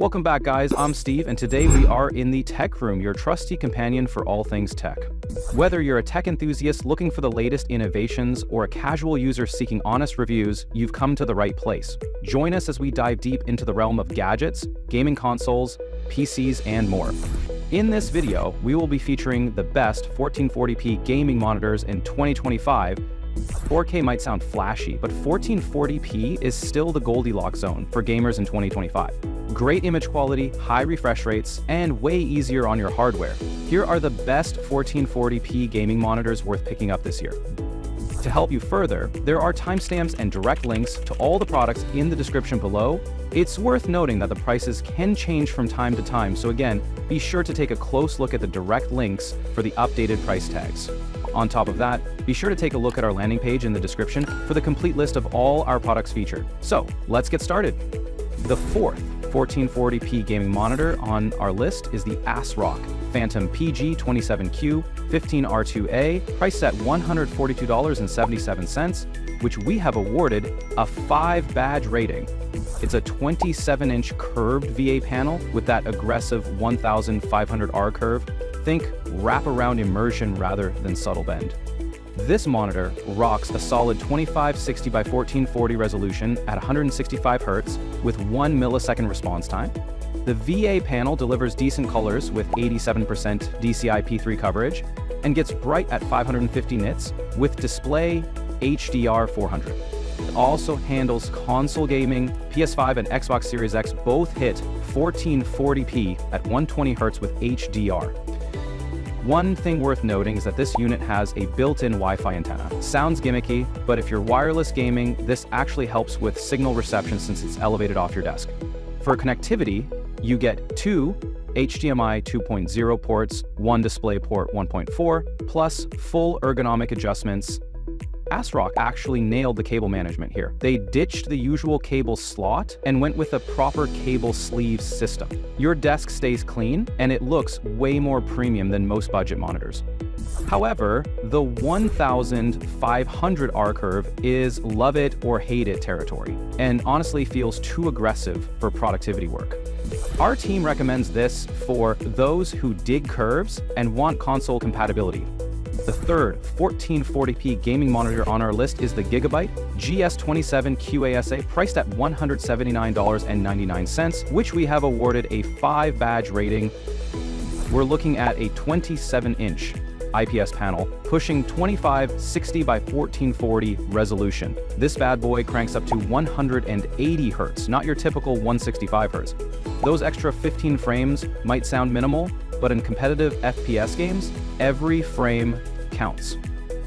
Welcome back, guys. I'm Steve, and today we are in the Tech Room, your trusty companion for all things tech. Whether you're a tech enthusiast looking for the latest innovations or a casual user seeking honest reviews, you've come to the right place. Join us as we dive deep into the realm of gadgets, gaming consoles, PCs, and more. In this video, we will be featuring the best 1440p gaming monitors in 2025. 4K might sound flashy, but 1440p is still the Goldilocks zone for gamers in 2025. Great image quality, high refresh rates, and way easier on your hardware. Here are the best 1440p gaming monitors worth picking up this year. To help you further, there are timestamps and direct links to all the products in the description below. It's worth noting that the prices can change from time to time, so again, be sure to take a close look at the direct links for the updated price tags. On top of that, be sure to take a look at our landing page in the description for the complete list of all our products featured. So, let's get started. The fourth 1440p gaming monitor on our list is the ASRock Phantom PG27Q 15R2A, priced at $142.77, which we have awarded a 5-badge rating. It's a 27-inch curved VA panel with that aggressive 1500R curve. Think wraparound immersion rather than subtle bend. This monitor rocks a solid 2560 by 1440 resolution at 165 Hz with 1 millisecond response time. The VA panel delivers decent colors with 87% DCI-P3 coverage and gets bright at 550 nits with display HDR 400. It also handles console gaming. PS5 and Xbox Series X both hit 1440p at 120 Hz with HDR. One thing worth noting is that this unit has a built-in Wi-Fi antenna. Sounds gimmicky, but if you're wireless gaming, this actually helps with signal reception since it's elevated off your desk. For connectivity, you get 2 HDMI 2.0 ports, 1 DisplayPort 1.4, plus full ergonomic adjustments. ASRock actually nailed the cable management here. They ditched the usual cable slot and went with a proper cable sleeve system. Your desk stays clean, and it looks way more premium than most budget monitors. However, the 1500R curve is love it or hate it territory, and honestly feels too aggressive for productivity work. Our team recommends this for those who dig curves and want console compatibility. The third 1440p gaming monitor on our list is the GIGABYTE GS27AQV, priced at $179.99, which we have awarded a 5-badge rating. We're looking at a 27-inch IPS panel, pushing 2560 by 1440 resolution. This bad boy cranks up to 180 Hz, not your typical 165 Hz. Those extra 15 frames might sound minimal, but in competitive FPS games, every frame counts.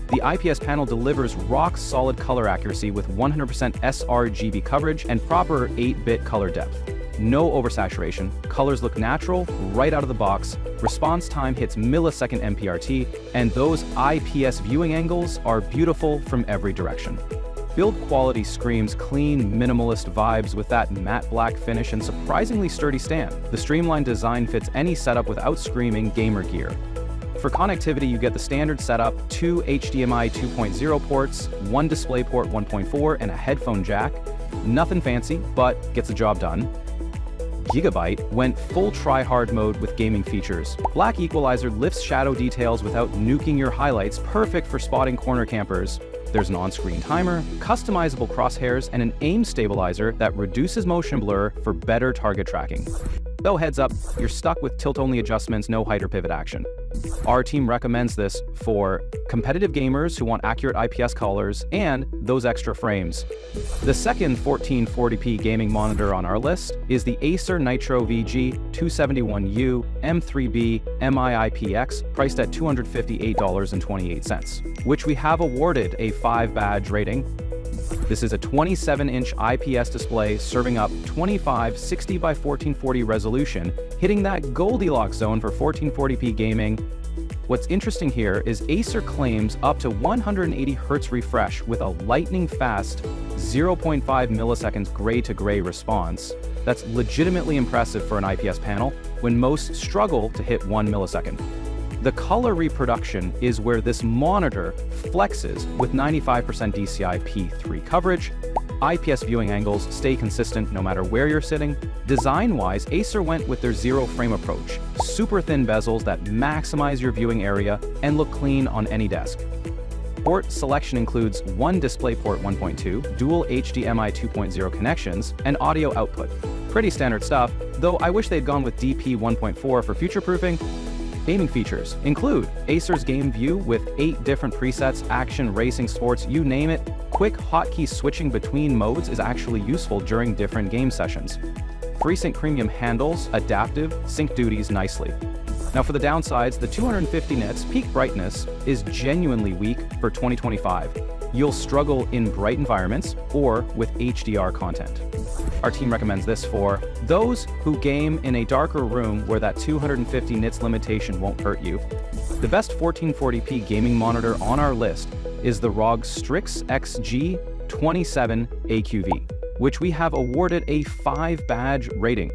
The IPS panel delivers rock-solid color accuracy with 100% sRGB coverage and proper 8-bit color depth. No oversaturation, colors look natural right out of the box, response time hits millisecond MPRT, and those IPS viewing angles are beautiful from every direction. Build quality screams clean, minimalist vibes with that matte black finish and surprisingly sturdy stand. The streamlined design fits any setup without screaming gamer gear. For connectivity, you get the standard setup, 2 HDMI 2.0 ports, 1 DisplayPort 1.4, and a headphone jack. Nothing fancy, but gets the job done. GIGABYTE went full try-hard mode with gaming features. Black equalizer lifts shadow details without nuking your highlights, perfect for spotting corner campers. There's an on-screen timer, customizable crosshairs, and an aim stabilizer that reduces motion blur for better target tracking. Though heads up, you're stuck with tilt-only adjustments, no height or pivot action. Our team recommends this for competitive gamers who want accurate IPS colors and those extra frames. The second 1440p gaming monitor on our list is the Acer Nitro VG271U M3B MIIPX, priced at $258.28, which we have awarded a 5-badge rating. This is a 27-inch IPS display serving up 2560 by 1440 resolution, hitting that Goldilocks zone for 1440p gaming. What's interesting here is Acer claims up to 180 Hz refresh with a lightning-fast 0.5 milliseconds gray-to-gray response. That's legitimately impressive for an IPS panel when most struggle to hit 1 millisecond. The color reproduction is where this monitor flexes with 95% DCI-P3 coverage. IPS viewing angles stay consistent no matter where you're sitting. Design-wise, Acer went with their zero-frame approach. Super thin bezels that maximize your viewing area and look clean on any desk. Port selection includes one DisplayPort 1.2, dual HDMI 2.0 connections, and audio output. Pretty standard stuff, though I wish they'd gone with DP 1.4 for future-proofing. Gaming features include Acer's Game View with 8 different presets, action, racing, sports, you name it. Quick hotkey switching between modes is actually useful during different game sessions. FreeSync Premium handles adaptive sync duties nicely. Now for the downsides, the 250 nits peak brightness is genuinely weak for 2025. You'll struggle in bright environments or with HDR content. Our team recommends this for those who game in a darker room where that 250 nits limitation won't hurt you. The best 1440p gaming monitor on our list is the ROG Strix XG27AQV, which we have awarded a 5 badge rating.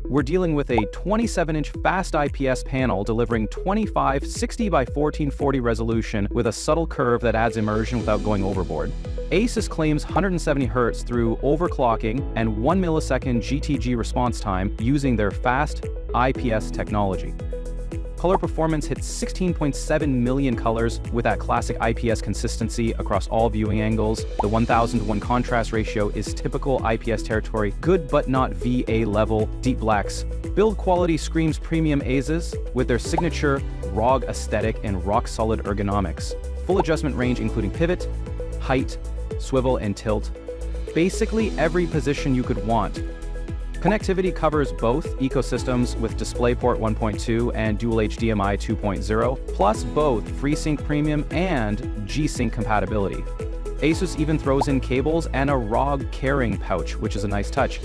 We're dealing with a 27-inch fast IPS panel delivering 2560 by 1440 resolution with a subtle curve that adds immersion without going overboard. Asus claims 170 Hz through overclocking and 1 millisecond GTG response time using their fast IPS technology. Color performance hits 16.7 million colors with that classic IPS consistency across all viewing angles. The 1000:1 contrast ratio is typical IPS territory, good but not VA level deep blacks. Build quality screams premium Asus with their signature ROG aesthetic and rock-solid ergonomics. Full adjustment range including pivot, height, swivel, and tilt. Basically every position you could want. Connectivity covers both ecosystems with DisplayPort 1.2 and dual HDMI 2.0, plus both FreeSync Premium and G-Sync compatibility. Asus even throws in cables and a ROG carrying pouch, which is a nice touch.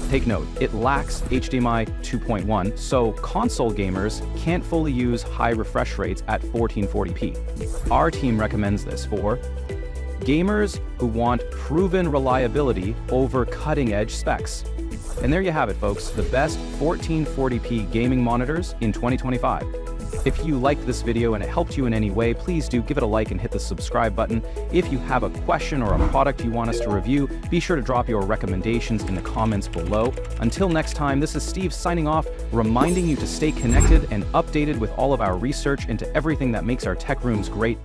Take note, it lacks HDMI 2.1, so console gamers can't fully use high refresh rates at 1440p. Our team recommends this for gamers who want proven reliability over cutting-edge specs. And there you have it, folks, the best 1440p gaming monitors in 2025. If you liked this video and it helped you in any way, please do give it a like and hit the subscribe button. If you have a question or a product you want us to review, be sure to drop your recommendations in the comments below. Until next time, this is Steve signing off, reminding you to stay connected and updated with all of our research into everything that makes our tech rooms great.